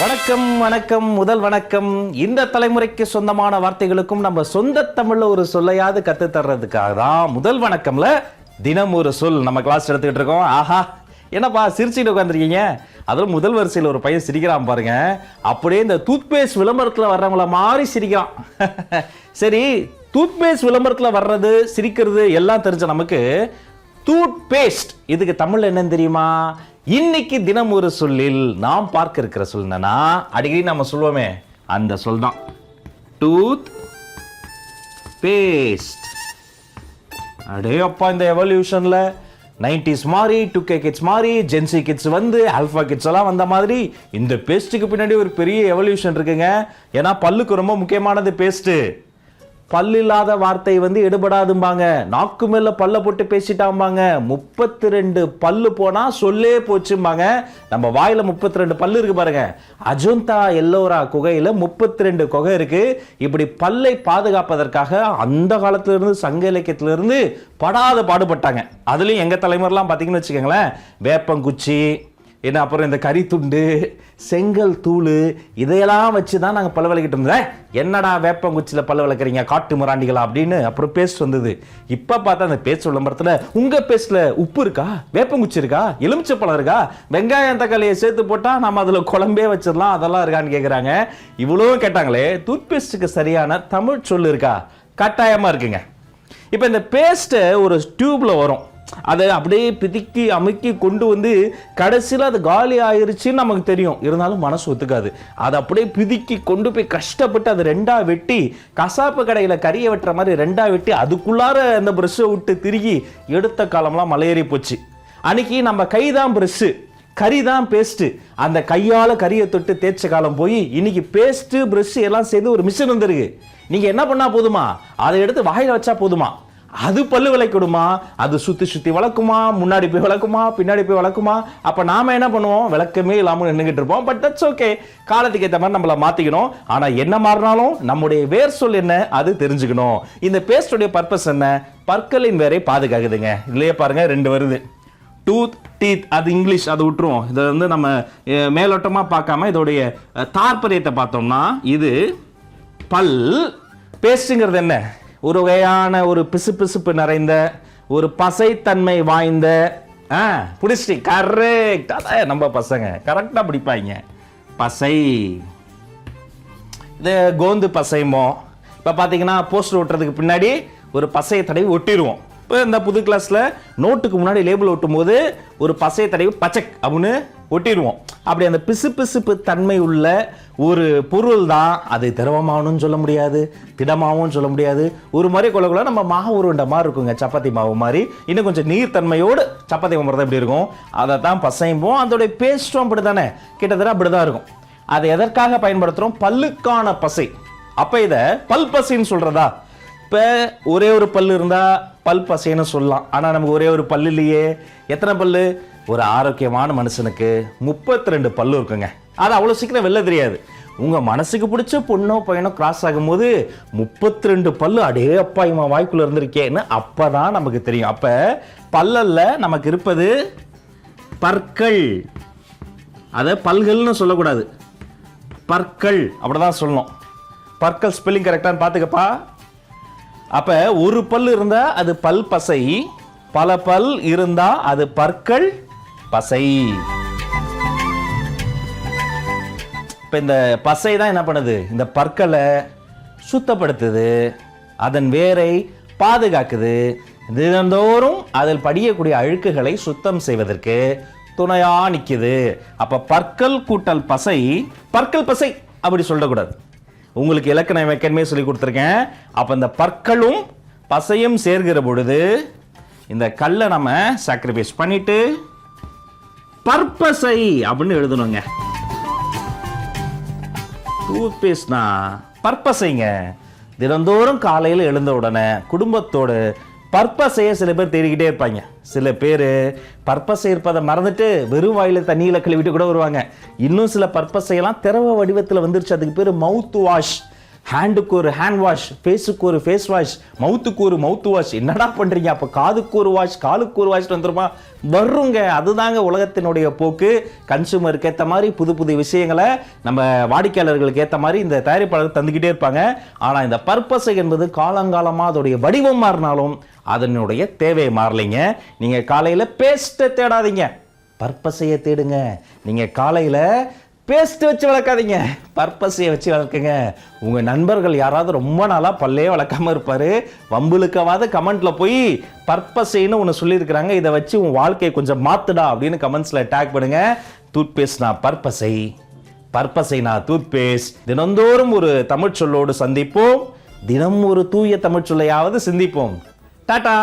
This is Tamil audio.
வணக்கம் வணக்கம் முதல் வணக்கம். இந்த தலைமுறைக்கு சொந்தமான வார்த்தைகளுக்கும் நம்ம சொந்த தமிழ்ல ஒரு சொல்லையாவது கத்து தர்றதுக்காக தான் முதல் வணக்கம்ல தினம் ஒரு சொல் நம்ம கிளாஸ் எடுத்துக்கிட்டு இருக்கோம். ஆஹா, என்னப்பா சிரிச்சுட்டு உட்காந்துருக்கீங்க? அதில் முதல் வரிசையில் ஒரு பையன் சிரிக்கிறான் பாருங்க. அப்படியே இந்த டூத்பேஸ்ட் விளம்பரத்தில் வர்றவங்கள மாதிரி சிரிக்கிறான். சரி, டூத்பேஸ்ட் விளம்பரத்தில் வர்றது சிரிக்கிறது எல்லாம் தெரிஞ்ச நமக்கு டூத்பேஸ்ட் இதுக்கு தமிழ்ல என்னன்னு தெரியுமா? இன்னைக்கு தினம் ஒரு சொல்லில் நாம் பார்க்க இருக்கிற சொல் என்னன்னா, அடிக்கடி நம்ம சொல்லுவோமே அந்த சொல் தான் டூத் பேஸ்ட். அடே அப்பா, இந்த எவல்யூஷன்ல 90s மாதிரி 2K கிட்ஸ் மாதிரி ஜென்சி கிட்ஸ் வந்து ஆல்பா கிட்ஸ் எல்லாம் வந்த மாதிரி இந்த பேஸ்ட்டுக்கு பின்னாடி ஒரு பெரிய எவல்யூஷன் இருக்குங்க. ஏன்னா பல்லுக்கு ரொம்ப முக்கியமானது பேஸ்ட். பல்லு இல்லாத வார்த்தை வந்து எடுபடாதும்பாங்க. நாக்கு மேல பல்ல போட்டு பேசிட்டாம்பாங்க. 32 பல்லு போனா சொல்லே போச்சும்பாங்க. நம்ம வாயில 32 பல்லு இருக்கு பாருங்க. அஜந்தா எல்லோரா குகையில 32 குகை இருக்கு. இப்படி பல்லை பாதுகாப்பதற்காக அந்த காலத்துல இருந்து சங்க இலக்கியத்துல இருந்து படாத பாடுபட்டாங்க. அதுலயும் எங்க தலைமுறைலாம் பாத்தீங்கன்னு வச்சுக்கோங்களேன், வேப்பங்குச்சி என்ன, அப்புறம் இந்த கறி துண்டு, செங்கல் தூள், இதையெல்லாம் வச்சு தான் நாங்கள் பல்ல விளக்கிட்டு இருந்தோம். என்னடா வேப்பங்குச்சியில் பல்ல விளக்குறீங்க காட்டு முராண்டிகளா அப்படின்னு. அப்புறம் பேஸ்ட் வந்தது. இப்போ பார்த்தா அந்த பேஸ்ட் விளம்பரத்தில் உங்கள் பேஸ்ட்டில் உப்பு இருக்கா, வேப்பங்குச்சி இருக்கா, எலுமிச்சை பழம் இருக்கா, வெங்காயம் தக்காளியை சேர்த்து போட்டால் நம்ம அதில் குழம்பே வச்சிடலாம், அதெல்லாம் இருக்கான்னு கேட்குறாங்க. இவ்வளோ கேட்டாங்களே, டூத் பேஸ்ட்டுக்கு சரியான தமிழ் சொல் இருக்கா? கட்டாயமாக இருக்குங்க. இப்போ இந்த பேஸ்ட்டை ஒரு டியூப்பில் வரும், அதை அப்படியே பிதிக்கி அமுக்கி கொண்டு வந்து கடைசியில் அது காலி ஆயிருச்சுன்னு நமக்கு தெரியும். இருந்தாலும் மனசு ஒத்துக்காது. அதை அப்படியே பிதிக்கி கொண்டு போய் கஷ்டப்பட்டு அதை ரெண்டா வெட்டி, கசாப்பு கடையில் கறியை வெட்டுற மாதிரி ரெண்டா வெட்டி அதுக்குள்ளார அந்த ப்ரெஷ்ஷை விட்டு திருகி எடுத்த காலம்லாம் மலையேறி போச்சு. அன்னைக்கு நம்ம கைதான் ப்ரெஷ்ஷு, கறி தான் பேஸ்ட்டு. அந்த கையால் கறியை தொட்டு தேய்ச்ச காலம் போய் இன்னைக்கு பேஸ்ட்டு ப்ரெஷ் எல்லாம் சேர்ந்து ஒரு மிஷின் வந்துருக்கு. நீங்கள் என்ன பண்ணால் போதுமா, அதை எடுத்து வாயில் வச்சா போதுமா, அது பல்லு விளக்கிடுமா, அது சுத்தி சுத்தி வளர்க்குமா, முன்னாடி போய் வளர்க்குமா, பின்னாடி போய் வளர்க்குமா. அப்ப நாம என்ன பண்ணுவோம், விளக்கமே இல்லாமல் நின்றுகிட்டு இருப்போம். பட் தட்ஸ் ஓகே, காலத்துக்கு ஏற்ற மாதிரி நம்மள மாத்திக்கணும். ஆனா என்ன மாறினாலும் நம்முடைய வேர் சொல் என்ன அது தெரிஞ்சுக்கணும். இந்த பேஸ்டுடைய பர்பஸ் என்ன? பற்களின் வேரை பாதுகாக்குதுங்க. இல்லையே பாருங்க, 2 வருது. டூத், டீத், அது இங்கிலீஷ், அது விட்டுருவோம். இதை வந்து நம்ம மேலோட்டமா பார்க்காம இதோடைய தாற்பயத்தை பார்த்தோம்னா, இது பல். பேஸ்ட்ங்கிறது என்ன? ஒரு வகையான ஒரு பிசுபிசுப்பு நிறைந்த ஒரு பசைத்தன்மை வாய்ந்த, புடிச்சி கரெக்ட், அதான் நம்ம பசங்க கரெக்டா பிடிப்பாங்க. பசை, இது கோந்து பசைமோ. இப்போ பார்த்தீங்கன்னா போஸ்டர் ஒட்டுறதுக்கு பின்னாடி ஒரு பசையை தடவி ஒட்டிடுவோம். இப்போ இந்த புது கிளாஸ்ல நோட்டுக்கு முன்னாடி லேபிள் ஒட்டும் போது ஒரு பசையை தடவி பச்சக் அப்படின்னு ஒட்டிடுவோம். அப்படி அந்த பிசுபிசுப்பு தன்மை உள்ள ஒரு பொருள் தான். அது திரவமாகவும் சொல்ல முடியாது, திடமாகவும் சொல்ல முடியாது. ஒரு மாதிரி கொள்ள நம்ம மாவு உருண்டை மாதிரி இருக்குங்க, சப்பாத்தி மாவு மாதிரி. இன்னும் கொஞ்சம் நீர் தன்மையோடு சப்பாத்தி மாவு தான் இப்படி இருக்கும். அதை தான் பசைம்போம். அதோடைய பேஸ்ட்டும் அப்படி தானே, கிட்டத்தட்ட அப்படி தான் இருக்கும். அதை எதற்காக பயன்படுத்துகிறோம்? பல்லுக்கான பசை. அப்போ இதை பல் பசைன்னு சொல்கிறதா? இப்போ ஒரே ஒரு பல் இருந்தால் பல் பசைன்னு சொல்லலாம். ஆனால் நமக்கு ஒரே ஒரு பல்லு இல்லையே. எத்தனை பல்லு? ஒரு ஆரோக்கியமான மனுஷனுக்கு 32 பல்லு இருக்குங்க. அது அவ்வளோ சீக்கிரம் வெளில தெரியாது. உங்கள் மனசுக்கு பிடிச்ச பொண்ணோ பையனோ கிராஸ் ஆகும்போது 32 பல்லு, அடே அப்பா இவன் வாய்க்குள்ள இருந்திருக்கேன்னு அப்போ தான் நமக்கு தெரியும். அப்போ பல்லல்ல நமக்கு இருப்பது பற்கள். அதை பல்கள்னு சொல்லக்கூடாது, பற்கள் அப்படிதான் சொல்லணும். பற்கள் ஸ்பெல்லிங் கரெக்டானு பார்த்துக்கப்பா. அப்ப ஒரு பல் இருந்தா அது பல் பசை, பல பல் இருந்தா அது பற்கள் பசை. இப்ப இந்த பசை தான் என்ன பண்ணுது? இந்த பற்களை சுத்தப்படுத்துது, அதன் வேரை பாதுகாக்குது, தினந்தோறும் அதில் படியக்கூடிய அழுக்குகளை சுத்தம் செய்வதற்கு துணையா நிக்குது. அப்ப பற்கள் கூட்டல் பசை, பற்கள் பசை அப்படி சொல்லக்கூடாது. உங்களுக்கு இலக்கணம் வைக்கணுமே சொல்லி கொடுத்துருக்கேன். அப்போ இந்த பற்களும் பசையும் சேர்கிற பொழுது இந்த கல்லை நம்ம சாக்ரிஃபைஸ் பண்ணிட்டு பற்பசை அப்படின்னு எழுதணுங்க. டூத் பேஸ்ட்னா பற்பசைங்க. தினந்தோறும் காலையில் எழுந்த உடனே குடும்பத்தோடு பற்பசையை சில பேர் தேடிக்கிட்டே இருப்பாங்க. சில பேர் பற்பசை இருப்பதை மறந்துட்டு வெறும் வாயில தண்ணியில் கழுவிட்டு கூட வருவாங்க. இன்னும் சில பற்பசையெல்லாம் திரவ வடிவத்தில் வந்துருச்சு. அதுக்கு பேர் மவுத் வாஷ். ஹேண்டுக்கு ஒரு ஹேண்ட் வாஷ், ஃபேஸுக்கு ஒரு ஃபேஸ் வாஷ், மவுத்துக்கு ஒரு மவுத் வாஷ். என்னடா பண்றீங்க? அப்போ காதுக்கு ஒரு வாஷ், காலுக்கு ஒரு வாஷ் வந்துருமா? வருங்க. அதுதாங்க உலகத்தினுடைய போக்கு. கன்சூமருக்கு ஏற்ற மாதிரி புது புது விஷயங்களை நம்ம வாடிக்கையாளர்களுக்கு ஏற்ற மாதிரி இந்த தயாரிப்பாளர்கள் தந்துக்கிட்டே இருப்பாங்க. ஆனால் இந்த பர்பஸை என்பது காலங்காலமாக அதோடைய வடிவம் மாறினாலும் அதனுடைய தேவை மாறலைங்க. நீங்கள் காலையில் பேஸ்ட்டை தேடாதீங்க, பர்பஸையை தேடுங்க. நீங்கள் காலையில் பேஸ்ட் வச்சு வளர்க்காதீங்க, பர்பஸையை வச்சு வளர்க்குங்க. உங்கள் நண்பர்கள் யாராவது ரொம்ப நாளாக பல்லே வளர்க்காம இருப்பார், வம்புலுக்கவாத கமெண்ட்டில் போய் பர்பஸைன்னு ஒன்று சொல்லியிருக்கிறாங்க, இதை வச்சு உன் வாழ்க்கையை கொஞ்சம் மாற்றுடா அப்படின்னு கமெண்ட்ஸில் டேக் பண்ணுங்க. டூத்பேஸ்ட்னா பர்பஸை, பர்பஸைனா டூத்பேஸ்ட். தினந்தோறும் ஒரு தமிழ் சொல்லோடு சந்திப்போம், தினம் ஒரு தூய தமிழ் சொல்லையாவது சிந்திப்போம். டாடா.